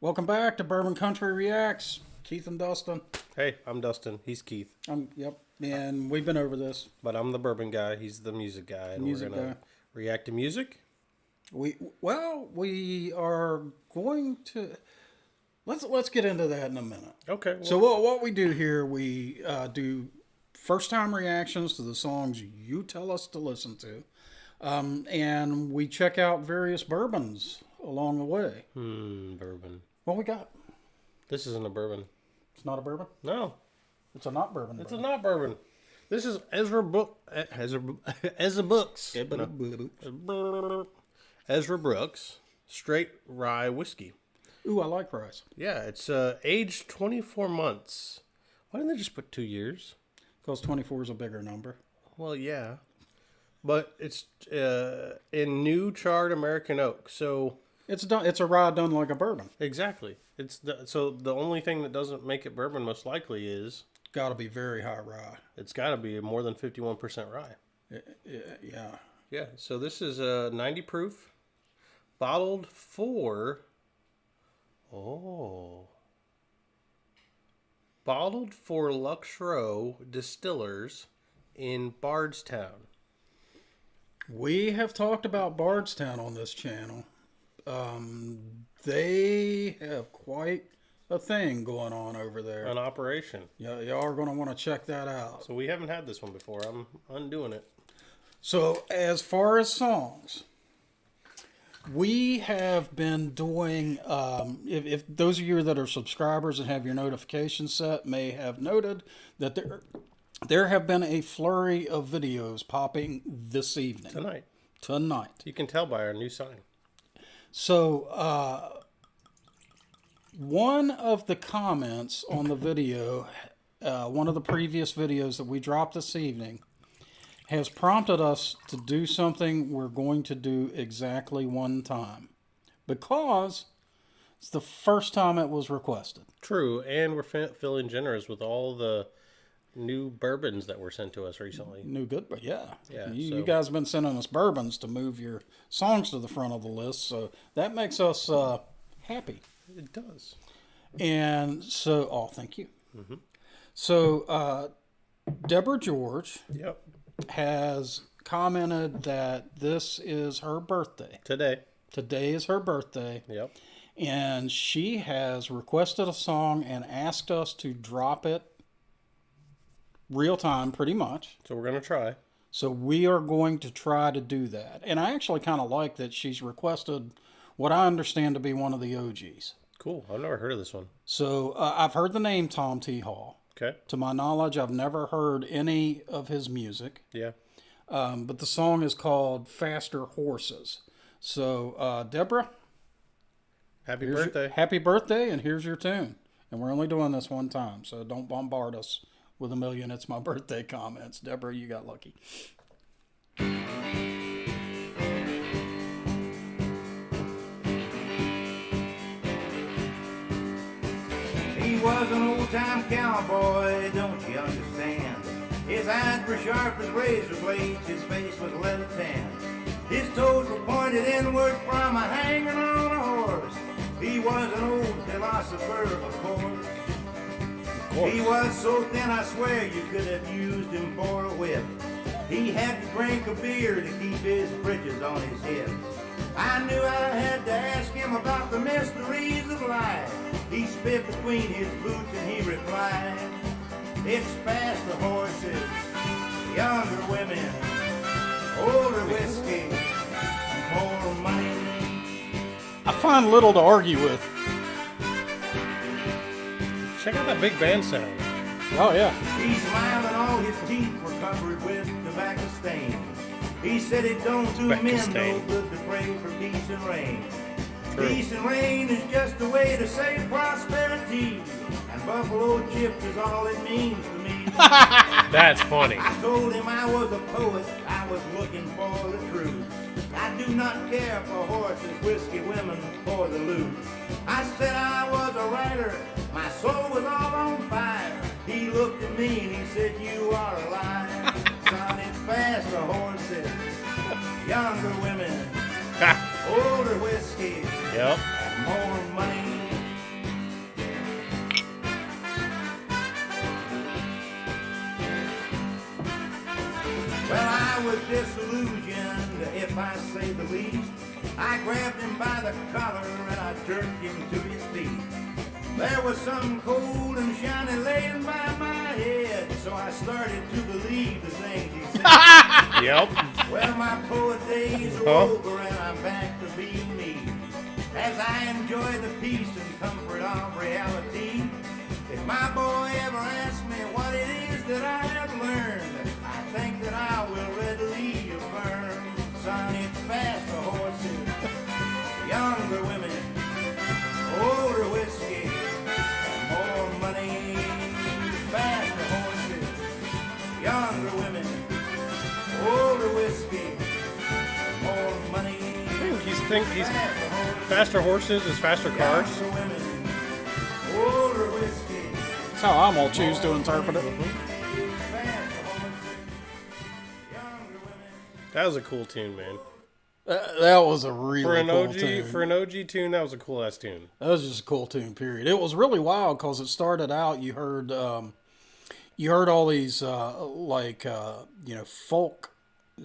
Welcome back to Bourbon Country Reacts. Keith and Dustin. Hey, I'm Dustin. He's Keith. Yep. And we've been over this. But I'm the bourbon guy. He's the music guy. And Music we're going guy. to react to music. We are going to let's get into that in a minute. Okay. Well, So what we do here, we do first time reactions to the songs you tell us to listen to, and we check out various bourbons along the way. bourbon. What we got? This isn't a bourbon. It's not a bourbon. No, It's a not bourbon. it's a not bourbon. This is Ezra Brooks. Ezra Brooks straight rye whiskey. Ooh, I like rice. Yeah, it's aged 24 months. Why didn't they just put 2 years? Because 24 is a bigger number. Well, yeah, but it's in new charred American oak. So It's done. It's a rye done like a bourbon. exactly, so the only thing that doesn't make it bourbon most likely is Got to be very high rye. it's got to be more than 51% rye. Yeah. Yeah, so this is 90 proof, bottled for Luxro Distillers in Bardstown. We have talked about Bardstown on this channel. They have quite a thing going on over there. An operation. Yeah, y'all are going to want to check that out. So we haven't had this one before. I'm undoing it. So as far as songs, we have been doing, if those of you that are subscribers and have your notifications set may have noted that there have been a flurry of videos popping this evening. Tonight. You can tell by our new sign. So, one of the comments on the video, one of the previous videos that we dropped this evening, has prompted us to do something we're going to do exactly one time. Because it's the first time it was requested. True, and we're feeling generous with all the new bourbons that were sent to us recently. New good, but yeah. Yeah, You guys have been sending us bourbons to move your songs to the front of the list, so that makes us happy. It does. And so, thank you. So, Deborah George Yep. has commented that this is her birthday. Today. Today is her birthday. Yep. And she has requested a song and asked us to drop it real time, pretty much. So we're going to try. So we are going to try to do that. And I actually kind of like that she's requested what I understand to be one of the OGs. Cool. I've never heard of this one. So I've heard the name Tom T. Hall. Okay. To my knowledge, I've never heard any of his music. Yeah. But the song is called Faster Horses. So, Deborah. Happy birthday. Happy birthday, and here's your tune. And we're only doing this one time, so don't bombard us with a million "it's my birthday" comments. Deborah, you got lucky. He was an old-time cowboy, don't you understand? His eyes were sharp as razor blades, his face was leather tan. His toes were pointed inward from a hanging on a horse. He was an old philosopher, of course. He was so thin, I swear you could have used him for a whip. He had to drink a beer to keep his britches on his hips. I knew I had to ask him about the mysteries of life. He spit between his boots and he replied, "It's faster horses, younger women, older whiskey, more money." I find little to argue with. Check out that big band sound. Oh, yeah. He smiled and all his teeth were covered with tobacco stains. He said it don't do Tobacco men no stain. good to pray for peace and rain. True. Peace and rain is just a way to say prosperity. And buffalo chips is all it means to me. That's funny. I told him I was a poet, I was looking for the truth. I do not care for horses, whiskey, women, or the loot. I said I was a writer, my soul was all on fire. He looked at me and he said, "You are a liar." Son, it's faster horses, younger women, older whiskey, Yep. more money. was disillusioned, if I say the least. I grabbed him by the collar and I jerked him to his feet. There was something cold and shiny laying by my head, so I started to believe the things he said. Yep. Well, my poet days are over and I'm back to being me. As I enjoy the peace and comfort of reality. If my boy ever asks me what it is that I have learned, I think that I will readily affirm. Son, it's faster horses, younger women, older whiskey, and more money. Faster horses, younger women, older whiskey, more money. He's faster horses is faster cars. Younger women, older whiskey. That's how I'm gonna choose to interpret it. That was a cool tune, man. That was a really cool tune. For an OG tune, that was a cool ass tune. That was just a cool tune. Period. It was really wild because it started out. You heard all these folk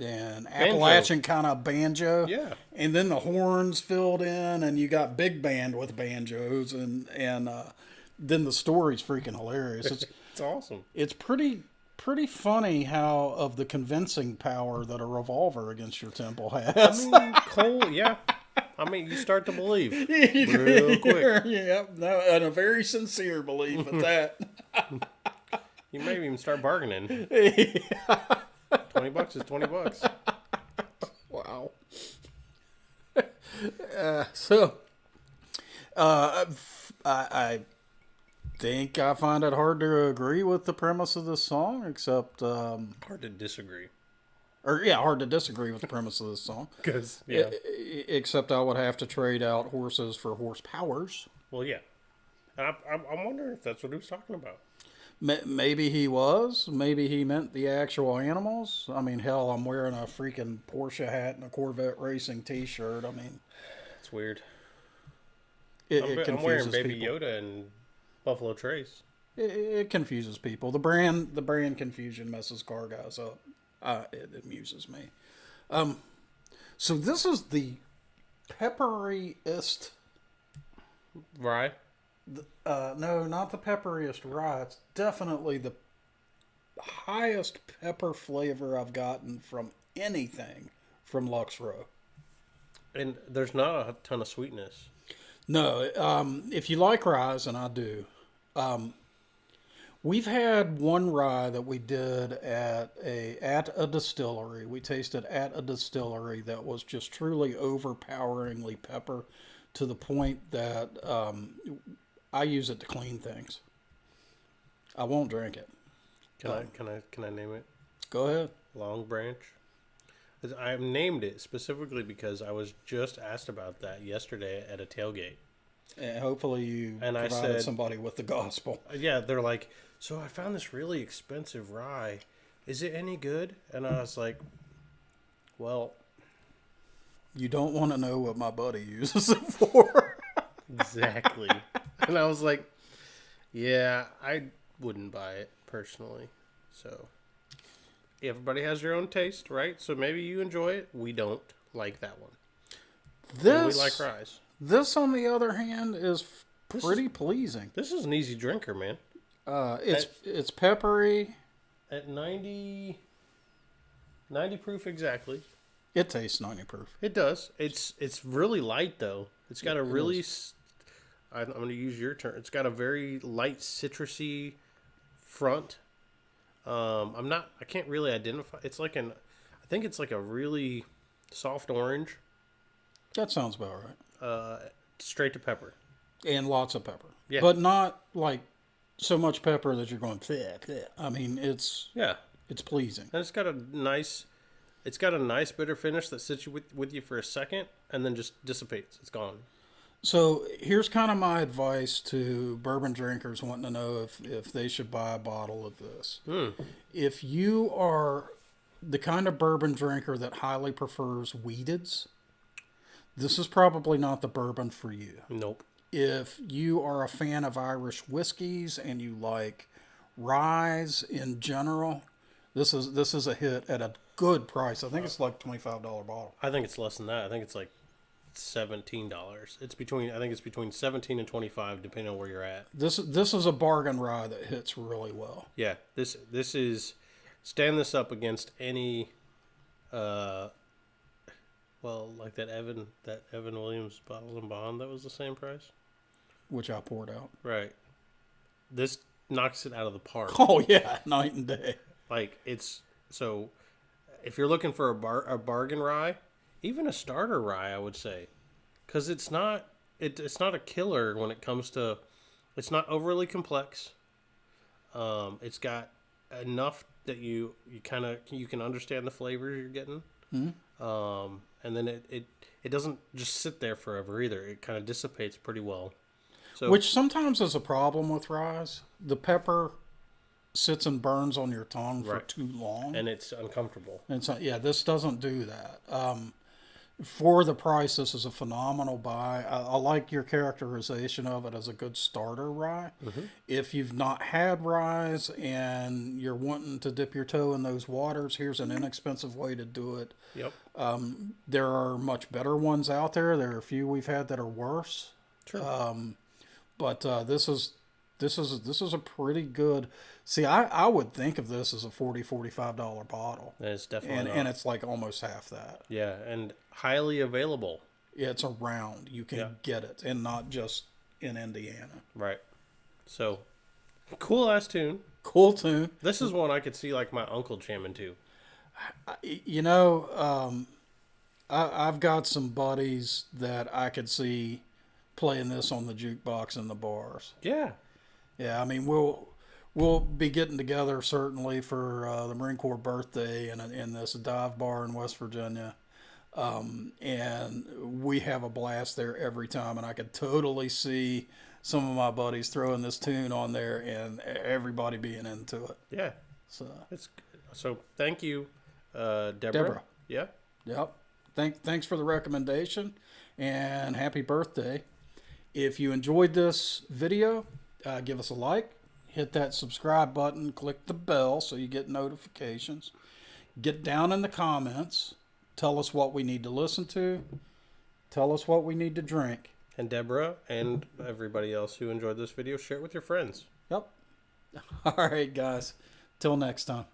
and Appalachian kind of banjo. Yeah. And then the horns filled in, and you got big band with banjos, and then the story's freaking hilarious. It's awesome. It's pretty funny how of the convincing power that a revolver against your temple has. I mean, Cole, yeah. I mean, you start to believe real quick. Yeah, no, and a very sincere belief at that. You may even start bargaining. $20 is $20. Wow. I think I find it hard to agree with the premise of this song, except Hard to disagree. hard to disagree with the premise of this song. Because, yeah. Except I would have to trade out horses for horse powers. Well, yeah. And I'm wondering if that's what he was talking about. Maybe he was. Maybe he meant the actual animals. I mean, hell, I'm wearing a freaking Porsche hat and a Corvette racing T-shirt. I mean, It's weird. it I'm wearing confuses Baby people. Yoda and Buffalo Trace. It confuses people. The brand confusion messes car guys up. It amuses me. So this is the pepperiest. Rye? No, not the pepperiest rye. It's definitely the highest pepper flavor I've gotten from anything from Lux Row. And there's not a ton of sweetness. No, if you like ryes, and I do, we've had one rye that we did at a distillery. We tasted at a distillery that was just truly overpoweringly pepper to the point that I use it to clean things. I won't drink it. Can I name it? Go ahead. Long Branch. I named it specifically because I was just asked about that yesterday at a tailgate. And hopefully you I provided said, somebody with the gospel. Yeah, they're like, so I found this really expensive rye. Is it any good? And I was like, well, You don't want to know what my buddy uses it for. exactly. And I was like, yeah, I wouldn't buy it personally. So everybody has their own taste, right? So maybe you enjoy it. We don't like that one. And we like ryes. This, on the other hand, is pretty pleasing. This is an easy drinker, man. It's peppery. At 90 proof exactly. It tastes 90 proof. It does. It's really light though. It's got a really. I'm going to use your term. It's got a very light citrusy front. I can't really identify. It's like I think it's like a really soft orange. That sounds about right. Straight to pepper. And lots of pepper. Yeah. But not like so much pepper that you're going, bleh, bleh. I mean, it's pleasing. And it's got a nice bitter finish that sits with you for a second and then just dissipates. It's gone. So here's kind of my advice to bourbon drinkers wanting to know if they should buy a bottle of this. If you are the kind of bourbon drinker that highly prefers weededs, this is probably not the bourbon for you. Nope. If you are a fan of Irish whiskeys and you like ryes in general, this is a hit at a good price. I think it's like $25 bottle. I think it's less than that. I think it's like $17. I think it's between 17 and 25, depending on where you're at. This is a bargain rye that hits really well. Yeah, this is, stand this up against any, like that Evan Williams bottle and bond that was the same price. Which I poured out. Right. This knocks it out of the park. Oh yeah, night and day. Like so, if you're looking for a bargain rye, even a starter rye, I would say, because it's not a killer when it comes to, it's not overly complex. It's got enough that you can understand the flavors you're getting. Mm-hmm. And then it doesn't just sit there forever either. It kind of dissipates pretty well. So, which sometimes is a problem with ryes. The pepper sits and burns on your tongue for too long, and it's uncomfortable. And so, this doesn't do that. For the price, this is a phenomenal buy. I like your characterization of it as a good starter rye. Mm-hmm. If you've not had ryes and you're wanting to dip your toe in those waters, here's an inexpensive way to do it. Yep. There are much better ones out there. There are a few we've had that are worse. Sure. But this is a pretty good. See, I would think of this as a $40-$45 bottle. It's definitely and it's like almost half that. Yeah, and highly available. Yeah, it's around. You can get it, and not just in Indiana. Right. So, cool ass tune. Cool tune. This is one I could see like my uncle jamming to. I've got some buddies that I could see playing this on the jukebox in the bars. Yeah. Yeah, I mean, we'll be getting together certainly for the Marine Corps birthday in this dive bar in West Virginia. And we have a blast there every time, and I could totally see some of my buddies throwing this tune on there and everybody being into it. Yeah. So thank you, Deborah. Yeah. Yep. Thanks for the recommendation, and happy birthday. If you enjoyed this video, give us a like, hit that subscribe button, click the bell so you get notifications. Get down in the comments. Tell us what we need to listen to. Tell us what we need to drink. And Deborah and everybody else who enjoyed this video, share it with your friends. Yep. All right, guys. Till next time.